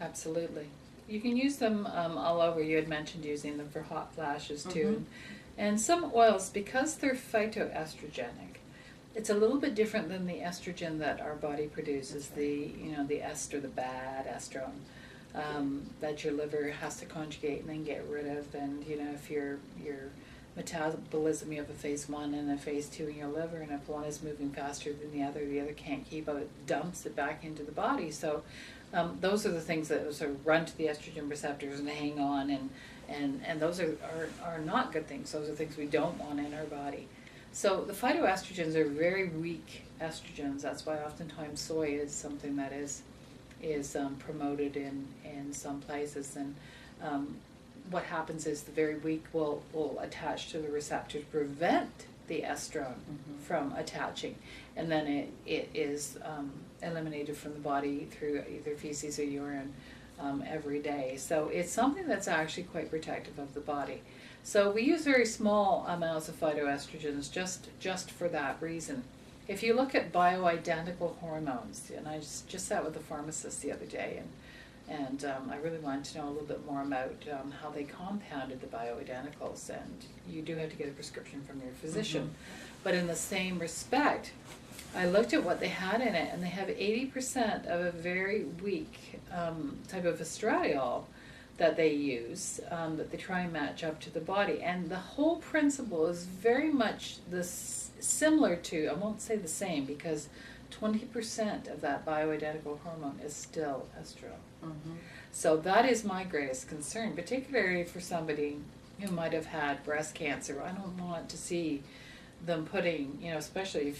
Absolutely. You can use them all over. You had mentioned using them for hot flashes too. Mm-hmm. And some oils, because they're phytoestrogenic, it's a little bit different than the estrogen that our body produces, That's right. the ester, the bad estrone, that your liver has to conjugate and then get rid of. And, if your metabolism, you have a phase 1 and a phase 2 in your liver, and if one is moving faster than the other can't keep up, it dumps it back into the body. So those are the things that sort of run to the estrogen receptors and hang on, and those are not good things. Those are things we don't want in our body. So the phytoestrogens are very weak estrogens. That's why oftentimes soy is something that is promoted in some places. And what happens is the very weak will attach to the receptor to prevent the estrone from attaching, and then it is eliminated from the body through either feces or urine every day. So it's something that's actually quite protective of the body. So we use very small amounts of phytoestrogens just for that reason. If you look at bioidentical hormones, and I just sat with a pharmacist the other day, and I really wanted to know a little bit more about how they compounded the bioidenticals, and you do have to get a prescription from your physician. But in the same respect, I looked at what they had in it, and they have 80% of a very weak type of estradiol that they use, that they try and match up to the body. And the whole principle is very much similar to, I won't say the same, because 20% of that bioidentical hormone is still estrone. So that is my greatest concern, particularly for somebody who might have had breast cancer. I don't want to see them putting, especially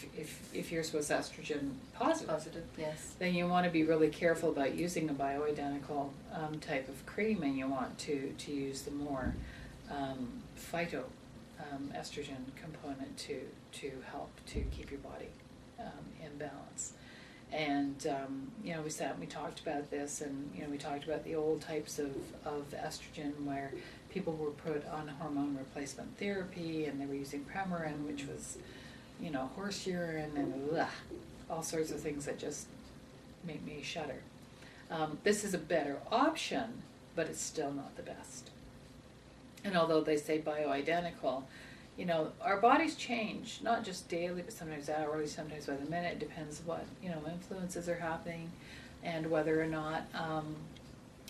if yours was estrogen positive, yes. then you want to be really careful about using a bioidentical type of cream, and you want to use the more phyto estrogen component to help to keep your body in balance. And we sat and we talked about this, and we talked about the old types of estrogen where people were put on hormone replacement therapy, and they were using Premarin, which was horse urine and all sorts of things that just make me shudder. This is a better option, but it's still not the best. And although they say bioidentical, our bodies change, not just daily, but sometimes hourly, sometimes by the minute. It depends what, influences are happening, and whether or not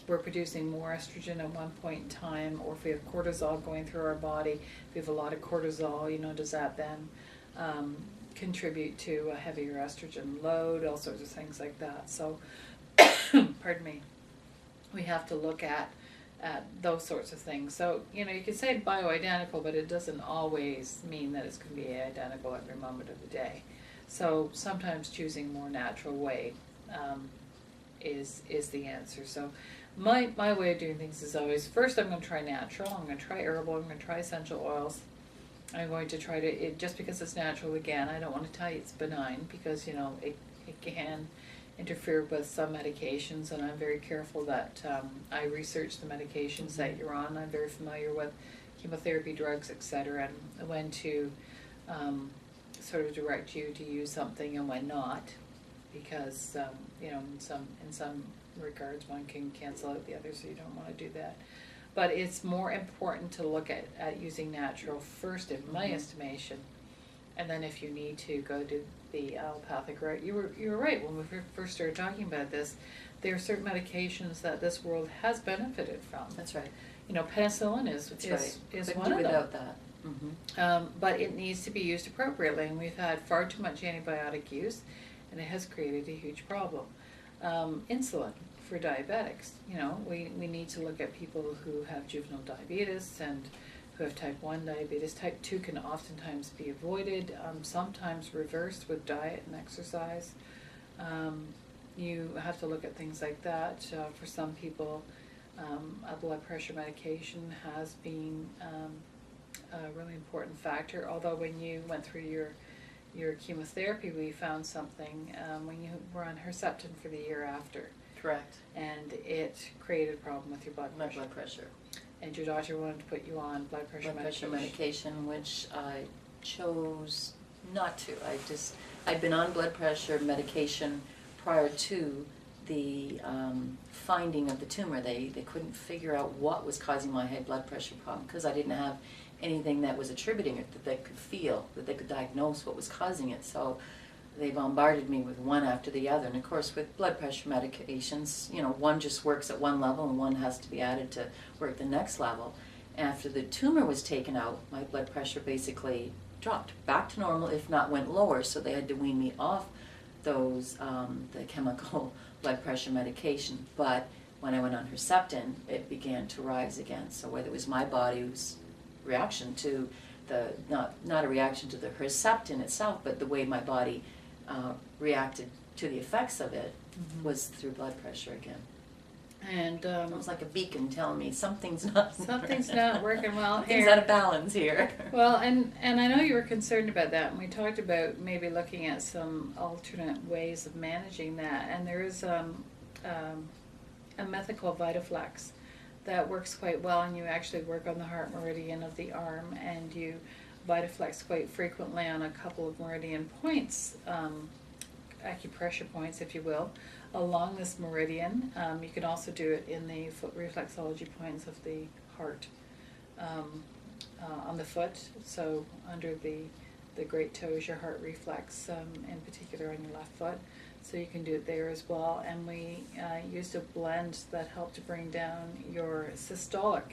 we're producing more estrogen at one point in time, or if we have cortisol going through our body. If we have a lot of cortisol, does that then contribute to a heavier estrogen load, all sorts of things like that. So, pardon me, we have to look at those sorts of things. So, you can say bioidentical, but it doesn't always mean that it's going to be identical every moment of the day. So sometimes choosing more natural way is the answer. So my way of doing things is always, first I'm going to try natural, I'm going to try herbal, I'm going to try essential oils. I'm going to try to, just because it's natural, again, I don't want to tell you it's benign, because it can interfere with some medications, and I'm very careful that I research the medications that you're on. I'm very familiar with chemotherapy drugs, etc., and when to sort of direct you to use something and when not, because in some regards one can cancel out the other, so you don't want to do that. But it's more important to look at using natural first, in my estimation, and then if you need to go to the allopathic route. You were right when we first started talking about this. There are certain medications that this world has benefited from. That's right. Penicillin is one of them. Without that. But it needs to be used appropriately, and we've had far too much antibiotic use, and it has created a huge problem. Insulin for diabetics. We need to look at people who have juvenile diabetes and who have type 1 diabetes. Type 2 can oftentimes be avoided, sometimes reversed with diet and exercise. You have to look at things like that. For some people, a blood pressure medication has been a really important factor, although when you went through your chemotherapy, we found something when you were on Herceptin for the year after. Correct. And it created a problem with your blood pressure. My blood pressure. And your doctor wanted to put you on blood pressure medication, which I chose not to. I'd been on blood pressure medication prior to the finding of the tumor. They couldn't figure out what was causing my high blood pressure problem because I didn't have anything that was attributing it, that they could feel, that they could diagnose what was causing it. So they bombarded me with one after the other. And of course with blood pressure medications, you know, one just works at one level and one has to be added to work the next level. After the tumor was taken out, my blood pressure basically dropped back to normal, if not went lower, so they had to wean me off those, the chemical blood pressure medication. But when I went on Herceptin, it began to rise again. So whether it was my body's reaction to the, not a reaction to the Herceptin itself, but the way my body reacted to the effects of it was through blood pressure again. And It was like a beacon telling me something's not working well something's here. out of balance here. Well, and I know you were concerned about that, and we talked about maybe looking at some alternate ways of managing that. And there is a method called VitaFlex that works quite well, and you actually work on the heart meridian of the arm, and you VitaFlex quite frequently on a couple of meridian points, acupressure points, if you will, along this meridian. You can also do it in the foot reflexology points of the heart, on the foot, so under the great toe is your heart reflex, in particular on your left foot. So you can do it there as well. And we used a blend that helped to bring down your systolic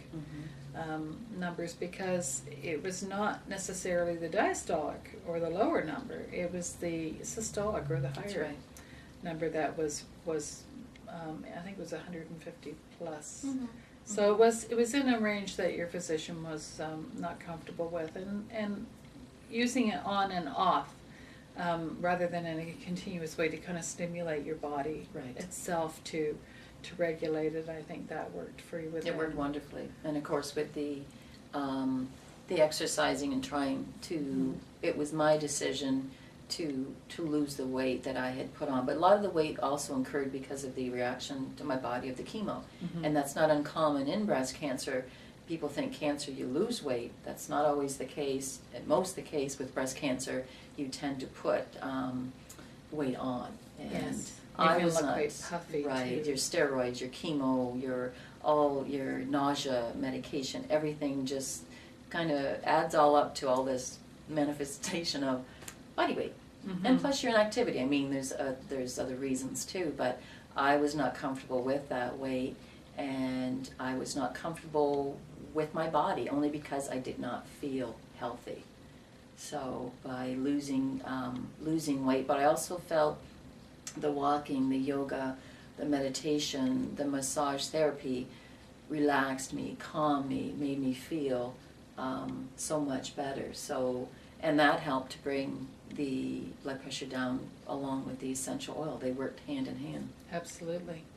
numbers, because it was not necessarily the diastolic or the lower number, it was the systolic or the That's higher right. number that was I think it was 150 plus. So it was in a range that your physician was not comfortable with, and using it on and off rather than in a continuous way to kind of stimulate your body itself to regulate it. I think that worked for you with It worked wonderfully. And of course with the exercising and trying to, it was my decision to lose the weight that I had put on. But a lot of the weight also incurred because of the reaction to my body of the chemo. And that's not uncommon in breast cancer. People think cancer, you lose weight. That's not always the case. At most the case with breast cancer, you tend to put weight on. And Yes. I You was can look not, quite puffy right, too. your steroids, your chemo, your nausea medication, everything just kind of adds all up to all this manifestation of body weight. And plus your inactivity. I mean, there's other reasons too, but I was not comfortable with that weight, and I was not comfortable with my body only because I did not feel healthy. So by losing weight, but I also felt the walking, the yoga, the meditation, the massage therapy relaxed me, calmed me, made me feel so much better. So, and that helped to bring the blood pressure down along with the essential oil. They worked hand in hand. Absolutely.